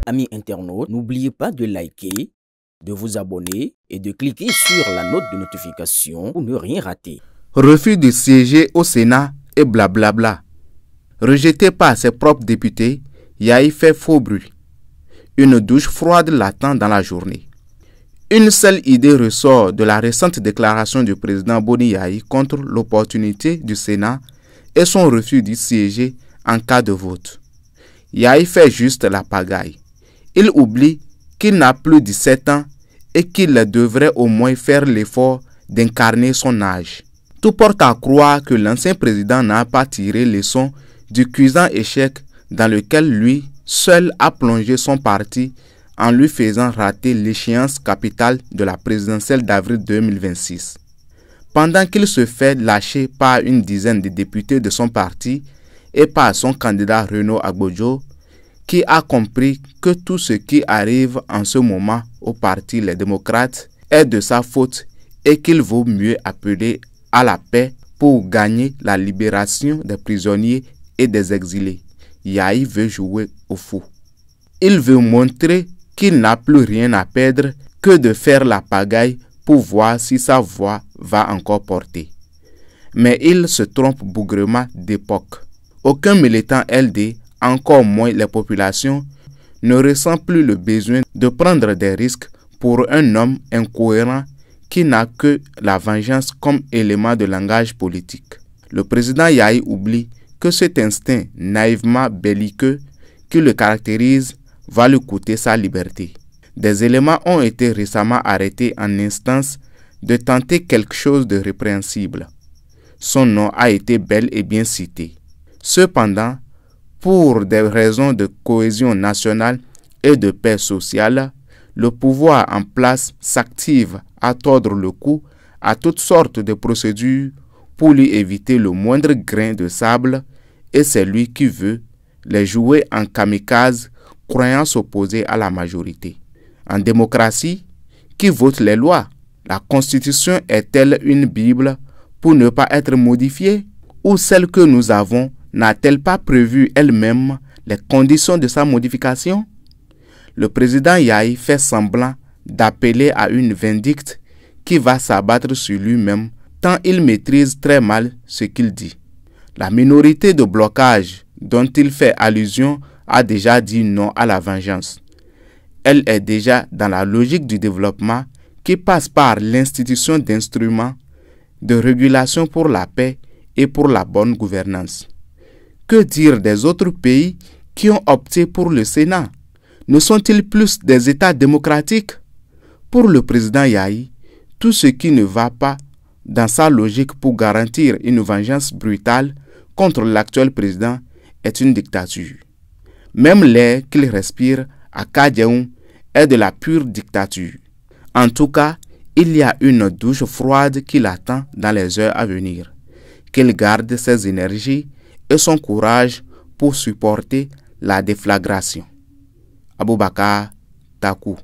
Amis internautes, n'oubliez pas de liker, de vous abonner et de cliquer sur la note de notification pour ne rien rater. Refus de siéger au Sénat et blablabla. Rejeté par ses propres députés, Yahi fait faux bruit. Une douche froide l'attend dans la journée. Une seule idée ressort de la récente déclaration du président Boni Yahi contre l'opportunité du Sénat et son refus d'y siéger en cas de vote. Yahi fait juste la pagaille. Il oublie qu'il n'a plus 17 ans et qu'il devrait au moins faire l'effort d'incarner son âge. Tout porte à croire que l'ancien président n'a pas tiré leçon du cuisant échec dans lequel lui seul a plongé son parti en lui faisant rater l'échéance capitale de la présidentielle d'avril 2026. Pendant qu'il se fait lâcher par une dizaine de députés de son parti et par son candidat Renaud Agbodjo, qui a compris que tout ce qui arrive en ce moment au parti Les Démocrates est de sa faute et qu'il vaut mieux appeler à la paix pour gagner la libération des prisonniers et des exilés. Yahi veut jouer au fou. Il veut montrer qu'il n'a plus rien à perdre que de faire la pagaille pour voir si sa voix va encore porter. Mais il se trompe bougrement d'époque. Aucun militant LD, encore moins les populations, ne ressent plus le besoin de prendre des risques pour un homme incohérent qui n'a que la vengeance comme élément de langage politique. Le président Yahi oublie que cet instinct naïvement belliqueux qui le caractérise va lui coûter sa liberté. Des éléments ont été récemment arrêtés en instance de tenter quelque chose de répréhensible. Son nom a été bel et bien cité. Cependant, pour des raisons de cohésion nationale et de paix sociale, le pouvoir en place s'active à tordre le cou à toutes sortes de procédures pour lui éviter le moindre grain de sable, et c'est lui qui veut les jouer en kamikaze, croyant s'opposer à la majorité. En démocratie, qui vote les lois? La Constitution est-elle une Bible pour ne pas être modifiée? Ou celle que nous avons n'a-t-elle pas prévu elle-même les conditions de sa modification? Le président Yahi fait semblant d'appeler à une vindicte qui va s'abattre sur lui-même tant il maîtrise très mal ce qu'il dit. La minorité de blocage dont il fait allusion a déjà dit non à la vengeance. Elle est déjà dans la logique du développement qui passe par l'institution d'instruments de régulation pour la paix et pour la bonne gouvernance. Que dire des autres pays qui ont opté pour le Sénat? Ne sont-ils plus des États démocratiques? Pour le président Yahi, tout ce qui ne va pas dans sa logique pour garantir une vengeance brutale contre l'actuel président est une dictature. Même l'air qu'il respire à Kadiaoum est de la pure dictature. En tout cas, il y a une douche froide qui l'attend dans les heures à venir. Qu'il garde ses énergies et son courage pour supporter la déflagration. Aboubakar Takou.